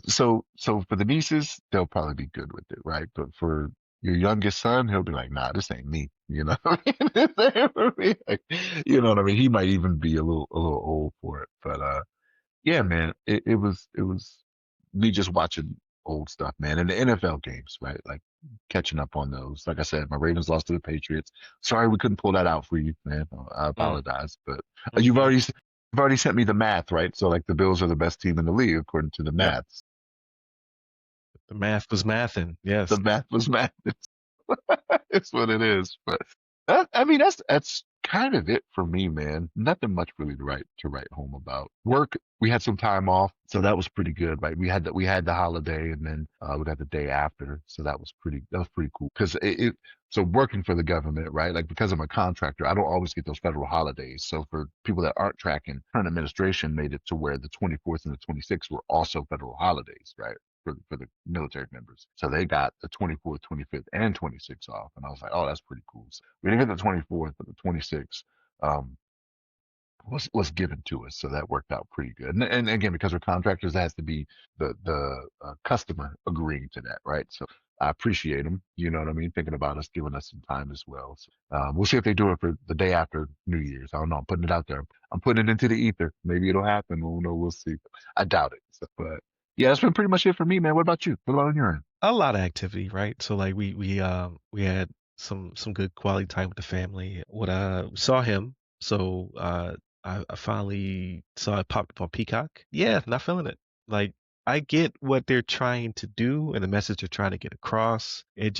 so for the nieces, they'll probably be good with it, right? But for your youngest son, he'll be like, nah, this ain't me. You know what I mean? This ain't for me. Like, you know what I mean? He might even be a little old for it. But yeah, man, it was me just watching old stuff, man. And the NFL games, right? Like catching up on those. Like I said, my Ravens lost to the Patriots. Sorry we couldn't pull that out for you, man. I Mm, apologize. But you've mhm. already sent me the math, right? So like the Bills are the best team in the league according to the Yep, math. the math was mathing. The Yes. math was math. It's what it is. But I mean, that's kind of it for me, man. Nothing much really to write home about. Work, we had some time off, so that was pretty good, right? We had the holiday, and then we had the day after, so that was pretty cool. Because so working for the government, right? Like because I'm a contractor, I don't always get those federal holidays. So for people that aren't tracking, current administration made it to where the 24th and the 26th were also federal holidays, right? For the military members. So they got the 24th, 25th, and 26th off. And I was like, oh, that's pretty cool. So we didn't get the 24th, but the 26th um, was given to us. So that worked out pretty good. And again, because we're contractors, it has to be the customer agreeing to that, right? So I appreciate them. You know what I mean? Thinking about us, giving us some time as well. So, we'll see if they do it for the day after New Year's. I don't know. I'm putting it out there. I'm putting it into the ether. Maybe it'll happen. We'll know. We'll see. I doubt it. So, but yeah, that's been pretty much it for me, man. What about you? What about on your end? A lot of activity, right? So like we had some good quality time with the family. What saw him, so I finally saw it popped up on Peacock. Yeah, not feeling it. Like I get what they're trying to do and the message they're trying to get across. It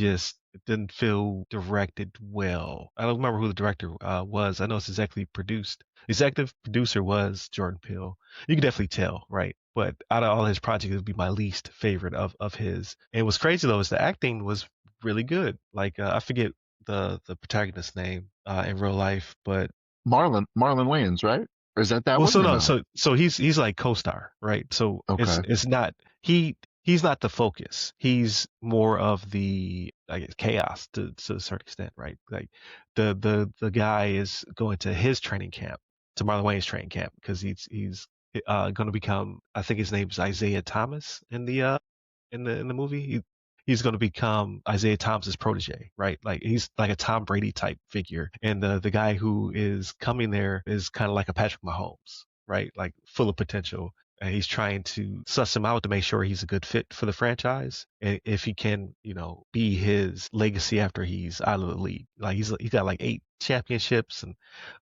didn't feel directed well. I don't remember who the director was. I know it's executive produced. Executive producer was Jordan Peele. You can definitely tell, right? But out of all his projects, it would be my least favorite of his. And what's crazy though is the acting was really good. Like I forget the protagonist's name in real life, but Marlon Wayans, right? Or is that well, one so or no, no? so he's like co-star, right? So Okay. it's not he's not the focus. He's more of the I guess chaos to a certain extent, right? Like the guy is going to his training camp, to Marlon Wayne's training camp, because he's going to become. I think his name's Isaiah Thomas in the movie. He's going to become Isaiah Thomas's protege, right? Like he's like a Tom Brady type figure, and the guy who is coming there is kind of like a Patrick Mahomes, right? Like full of potential. And he's trying to suss him out to make sure he's a good fit for the franchise, and if he can, be his legacy after he's out of the league. Like he's got like 8 championships, and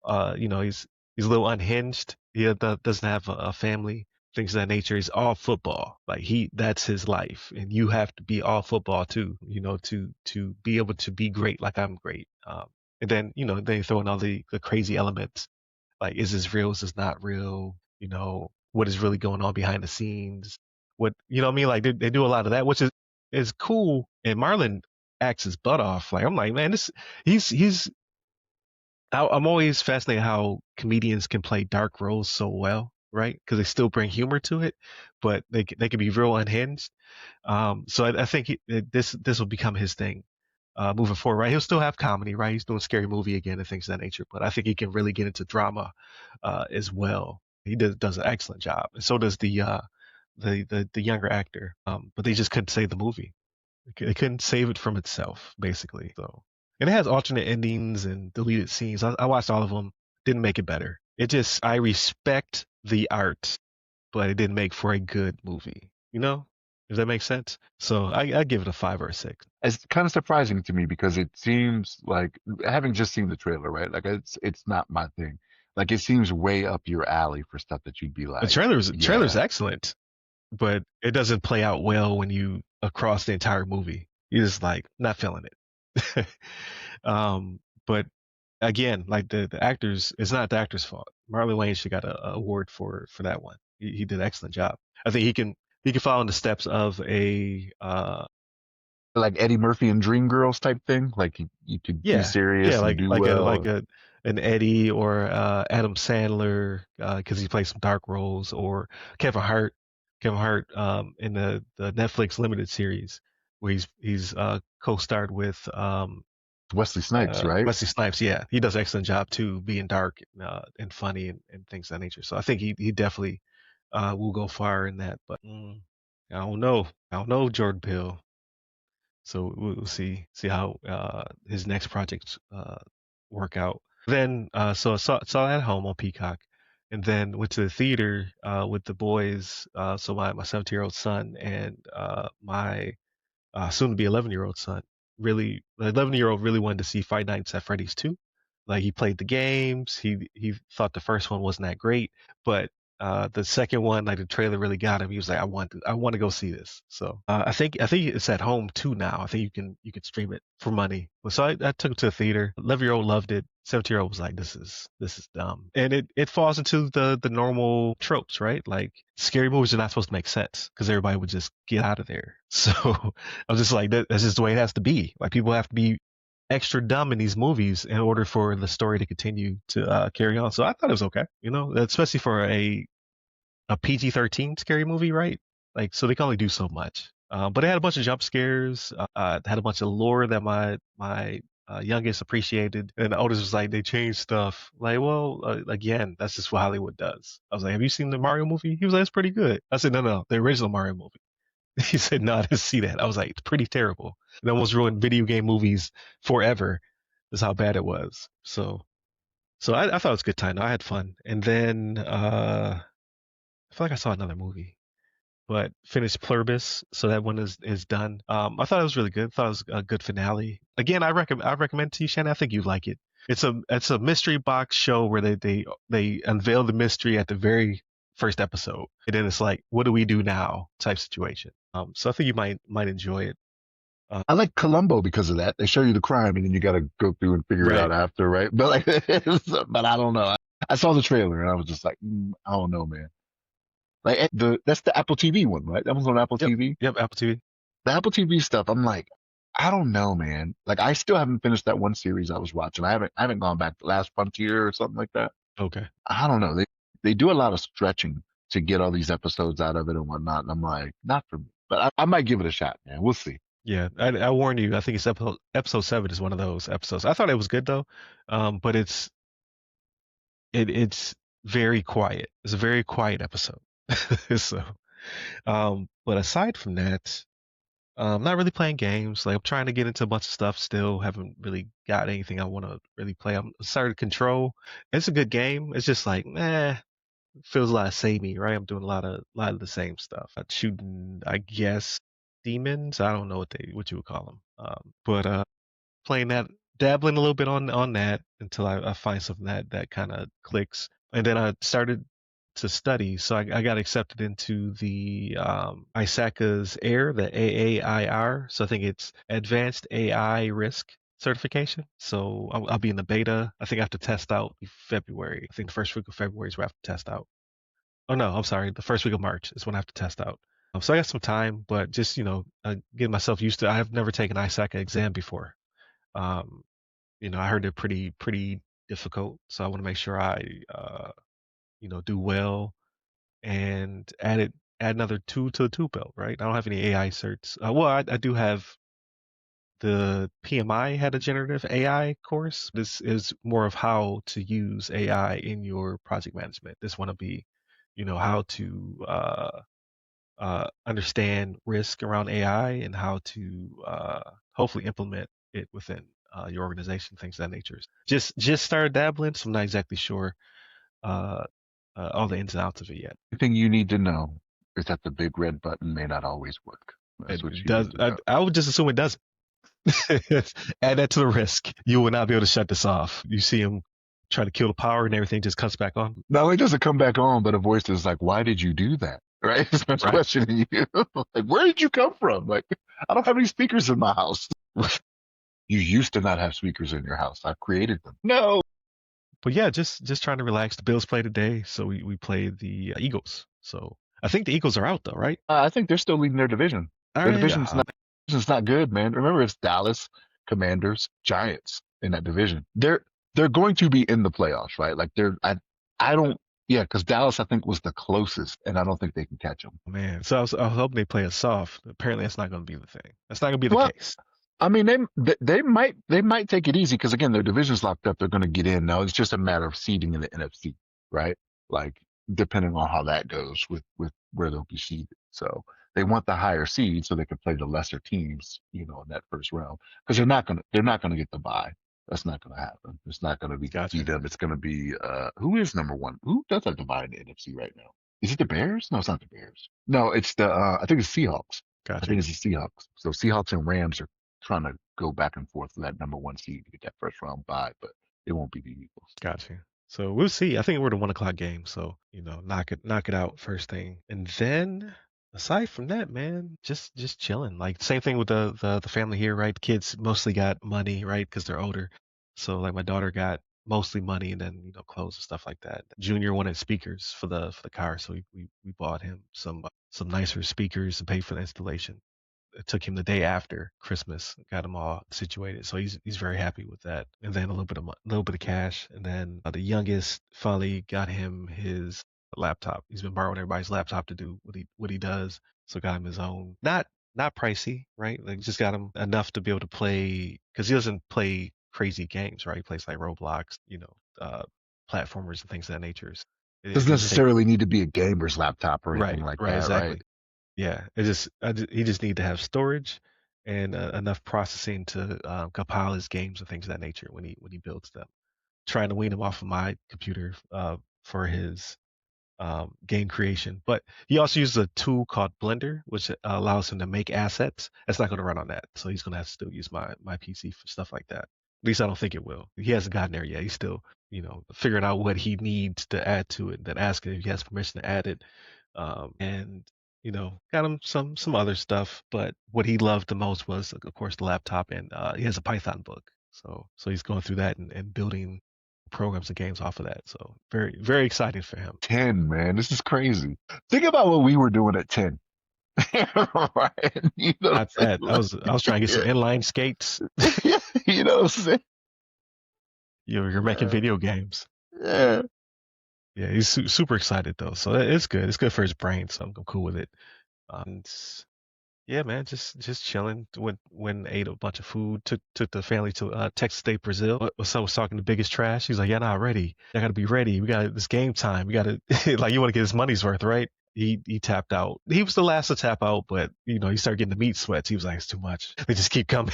he's a little unhinged. He doesn't have a family, things of that nature. Is all football. Like that's his life, and you have to be all football too. To be able to be great like I'm great. And then then you throw in all the crazy elements. Like, is this real? Is this not real? What is really going on behind the scenes? What what I mean? Like they do a lot of that, which is cool. And Marlon acts his butt off. Like I'm like, man, he's I'm always fascinated how comedians can play dark roles so well, right? Because they still bring humor to it, but they can be real unhinged. So I think this will become his thing moving forward, right? He'll still have comedy, right? He's doing Scary Movie again and things of that nature, but I think he can really get into drama as well. He does an excellent job, and so does the younger actor. But they just couldn't save the movie. It couldn't save it from itself, basically. So, and it has alternate endings and deleted scenes. I watched all of them. Didn't make it better. It just I respect the art, but it didn't make for a good movie. If that makes sense. So I give it a 5 or a 6. It's kind of surprising to me because it seems like having just seen the trailer, right? Like it's not my thing. Like it seems way up your alley for stuff that you'd be The like, trailer's yeah. excellent, but it doesn't play out well when you across the entire movie. You're just like not feeling it. But again, like the actors, it's not the actor's fault. Marlon Wayne should got a award for that one. He did an excellent job. I think he can follow in the steps of a Like Eddie Murphy and Dreamgirls type thing. Like you could be yeah, serious and like do like a well. like a an Eddie or Adam Sandler because he plays some dark roles, or Kevin Hart. Kevin Hart in the Netflix limited series where he's co-starred with Wesley Snipes, right? Wesley Snipes. Yeah, he does an excellent job too, being dark and funny and things of that nature. So I think he definitely will go far in that. But I don't know. I don't know Jordan Peele. So we'll see how his next projects work out. Then so I saw it at home on Peacock, and then went to the theater with the boys. So my 17-year-old son and my soon to be 11-year-old son. Really, the 11-year-old really wanted to see Five Nights at Freddy's 2. Like he played the games. He thought the first one wasn't that great, but the second one, like the trailer really got him. He was like, I want to go see this. So I think it's at home too now. I think you can stream it for money. So I took him to the theater. 11-year-old loved it. 17-year-old was like, this is dumb, and it falls into the normal tropes, right? Like scary movies are not supposed to make sense because everybody would just get out of there. So I was just like, that's just the way it has to be. Like people have to be extra dumb in these movies in order for the story to continue to carry on. So I thought it was okay, especially for a PG-13 scary movie, right? Like, so they can only do so much. But it had a bunch of jump scares. Had a bunch of lore that my youngest appreciated, and the oldest was like, they changed stuff. Like, well, again, that's just what Hollywood does. I was like, have you seen the Mario movie? He was like, it's pretty good. I said, no, no, the original Mario movie. He said, no, I didn't see that. I was like, it's pretty terrible. It almost ruined video game movies forever. Is how bad it was. So I thought it was a good time. I had fun, and then I feel like I saw another movie, but finished Pluribus, so that one is done. I thought it was really good. I thought it was a good finale. Again, I recommend it to you, Shannon. I think you like it. It's a mystery box show where they unveil the mystery at the very first episode, and then it's like, what do we do now? Type situation. So I think you might enjoy it. Uh, I like Columbo because of that. They show you the crime and then you got to go through and figure it right. out after, right? But like, but I don't know. I saw the trailer and I was just like, I don't know, man. Like that's the Apple TV one, right? That was on Apple Yep. TV. Yep. Apple TV. The Apple TV stuff, I'm like, I don't know, man. Like I still haven't finished that one series I was watching. I haven't gone back to Last Frontier or something like that. Okay. I don't know. They do a lot of stretching to get all these episodes out of it and whatnot. And I'm like, not for me. But I might give it a shot, man. We'll see. Yeah, I warn you. I think it's episode 7 is one of those episodes. I thought it was good though, but it's very quiet. It's a very quiet episode. So, but aside from that, I'm not really playing games. Like I'm trying to get into a bunch of stuff still. Haven't really got anything I want to really play. I'm started Control. It's a good game. It's just like, feels a lot of samey, right? I'm doing a lot of the same stuff. Shooting, I guess, demons. I don't know what you would call them. But playing that, dabbling a little bit on that until I find something that kind of clicks. And then I started to study. So I got accepted into the ISACA's AIR, the AAIR. So I think it's Advanced AI Risk certification. So I'll be in the beta. I think I have to test out in February. I think the first week of February is where I have to test out. Oh no, I'm sorry. The first week of March is when I have to test out. So I got some time, but just getting myself used to. I've never taken an ISACA exam before. Um, I heard they're pretty difficult, so I want to make sure I do well and add another two to the two belt, right? I don't have any AI certs. Well, I do have the PMI had a generative AI course. This is more of how to use AI in your project management. This want to be, how to understand risk around AI and how to hopefully implement it within your organization, things of that nature. Just started dabbling, so I'm not exactly sure uh, all the ins and outs of it yet. The thing you need to know is that the big red button may not always work. That's what It you does. need to know. I would just assume it doesn't. Add that to the risk. You will not be able to shut this off. You see him try to kill the power and everything just cuts back on. Not only does it come back on, but a voice is like, "Why did you do that?" Right? It starts Right. questioning you. Like, where did you come from? Like, I don't have any speakers in my house. You used to not have speakers in your house. I've created them. No. But yeah, just trying to relax. The Bills play today, so we played the Eagles. So I think the Eagles are out though, right? I think they're still leading their division. All Their right. division's not good, man. Remember, it's Dallas, Commanders, Giants in that division. They're going to be in the playoffs, right? Like I don't yeah, because Dallas I think was the closest, and I don't think they can catch them. Man, so I was hoping they play it soft. Apparently, that's not going to be the thing. That's not going to be the Well, case. I mean, they might take it easy because again, their division's locked up. They're going to get in now. It's just a matter of seeding in the NFC, right? Like depending on how that goes with where they'll be seeded. So they want the higher seed so they can play the lesser teams, in that first round because they're not gonna get the bye. That's not gonna happen. It's not gonna be Gotcha, them. It's gonna be who is number one? Who does have the bye in the NFC right now? Is it the Bears? No, it's not the Bears. No, it's the I think it's Seahawks. I gotcha, think it's the Seahawks. So Seahawks and Rams are trying to go back and forth for that number one seed to get that first round bye, but it won't be the Eagles. gotcha. So we'll see. I think we're the 1 o'clock game, so knock it out first thing, and then aside from that, man, just chilling. Like same thing with the family here, right? The kids mostly got money, right? Because they're older. So like my daughter got mostly money, and then clothes and stuff like that. Junior wanted speakers for the car, so we bought him some nicer speakers and paid for the installation. It took him the day after Christmas, got him all situated. So he's very happy with that. And then a little bit of cash. And then the youngest finally got him his laptop. He's been borrowing everybody's laptop to do what he does. So got him his own. Not pricey, right? Like just got him enough to be able to play because he doesn't play crazy games, right? He plays like Roblox, platformers and things of that nature. It Doesn't doesn't take necessarily need to be a gamer's laptop or anything right, like right, that, right? exactly. Yeah, he just need to have storage and enough processing to compile his games and things of that nature when he builds them. Trying to wean him off of my computer for his game creation, but he also uses a tool called Blender, which allows him to make assets. That's not going to run on that, so he's going to have to still use my PC for stuff like that. At least I don't think it will. He hasn't gotten there yet. He's still figuring out what he needs to add to it, then asking if he has permission to add it and got him some other stuff, but what he loved the most was of course the laptop, and he has a Python book, so he's going through that and building programs and games off of that, so very very exciting for him. 10, man. This is crazy. Think about what we were doing at 10. Right? You know what Not I'm that I saying? was I was trying to get some Like, inline skates. yeah. You know what I'm saying? You're making Yeah. video games. Yeah. Yeah, he's super excited though, so it's good for his brain, so I'm cool with it. And yeah, man, just chilling. When ate a bunch of food. Took the family to Texas State, Brazil. My son was talking the biggest trash. He's like, "Yeah, not ready. I gotta be ready. We got this game time. We gotta like you want to get his money's worth, right?" He tapped out. He was the last to tap out, but he started getting the meat sweats. He was like, "It's too much. They just keep coming."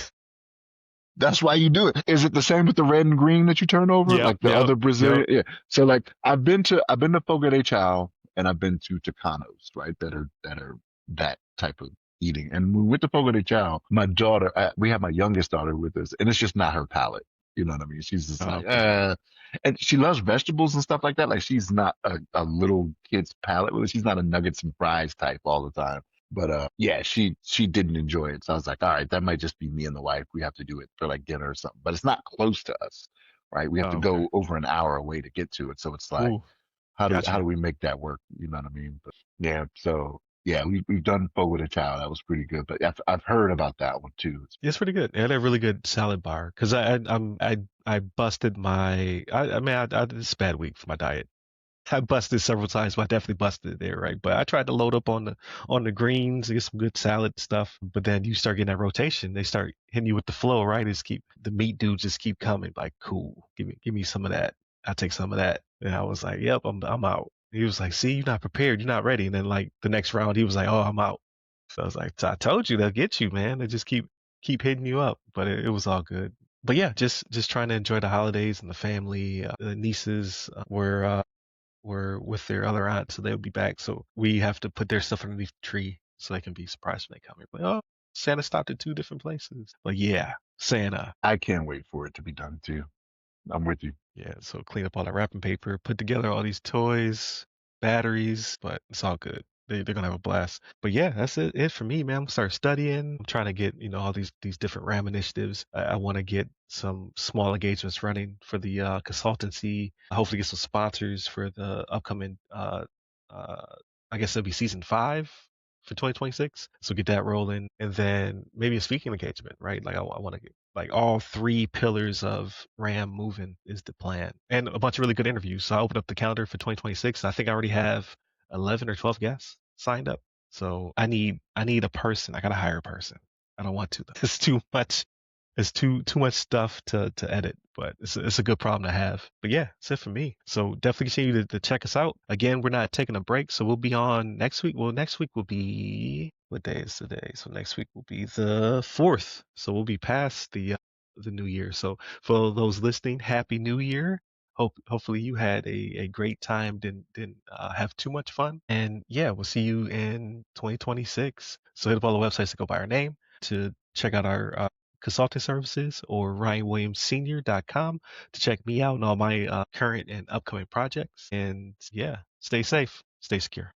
That's why you do it. Is it the same with the red and green that you turn over? Yep, Like the yep, other yep. Brazilian? Yeah. So like I've been to Fogo de Chao and I've been to Tucanos, right? That are that type of eating. And when we went to Fogo de Chao, my daughter, we have my youngest daughter with us, and it's just not her palate. You know what I mean? She's just Oh, like, okay. and she loves vegetables and stuff like that. Like she's not a little kid's palate. She's not a nuggets and fries type all the time. But yeah, she didn't enjoy it. So I was like, all right, that might just be me and the wife. We have to do it for like dinner or something. But it's not close to us, right? We have to Oh, okay. go over an hour away to get to it. So it's like, Ooh, how gotcha. do we make that work? You know what I mean? But yeah, so yeah, we've done Foe with a Child. That was pretty good. But I've heard about that one too. It's pretty good. It had a really good salad bar because I busted my I mean I did this bad week for my diet. I busted several times, but I definitely busted it there, right? But I tried to load up on the greens, get some good salad stuff. But then you start getting that rotation. They start hitting you with the flow, right? Just keep the meat dudes just keep coming. Like, cool, give me some of that. I'll take some of that. And I was like, yep, I'm out. He was like, see, you're not prepared, you're not ready. And then like the next round, he was like, oh, I'm out. So I was like, I told you they'll get you, man. They just keep hitting you up. But it was all good. But yeah, just trying to enjoy the holidays and the family. The nieces were with their other aunt, so they'll be back. So we have to put their stuff underneath the tree so they can be surprised when they come here. Like, oh, Santa stopped at two different places. Like, yeah, Santa. I can't wait for it to be done too. I'm with you. Yeah, so clean up all that wrapping paper, put together all these toys, batteries, but it's all good. They're gonna have a blast. But yeah, that's it for me, man. I'm gonna start studying. I'm trying to get, all these different RAM initiatives. I want to get some small engagements running for the consultancy. Hopefully get some sponsors for the upcoming uh I guess it'll be season 5 for 2026. So get that rolling. And then maybe a speaking engagement, right? Like I want to get like all 3 pillars of RAM moving is the plan, and a bunch of really good interviews. So I opened up the calendar for 2026. I think I already have 11 or 12 guests signed up. So I need a person. I gotta hire a person. I don't want to. It's too much. It's too much stuff to edit, but it's a good problem to have. But yeah, that's it for me. So definitely continue to check us out. Again, we're not taking a break, so we'll be on next week. Well, next week will be, what day is today? So next week will be the 4th. So we'll be past the new year. So for those listening, happy new year. Hopefully you had a great time, didn't have too much fun. And yeah, we'll see you in 2026. So hit up all the websites to go by our name to check out our consulting services, or ryanwilliamssenior.com to check me out and all my current and upcoming projects. And yeah, stay safe, stay secure.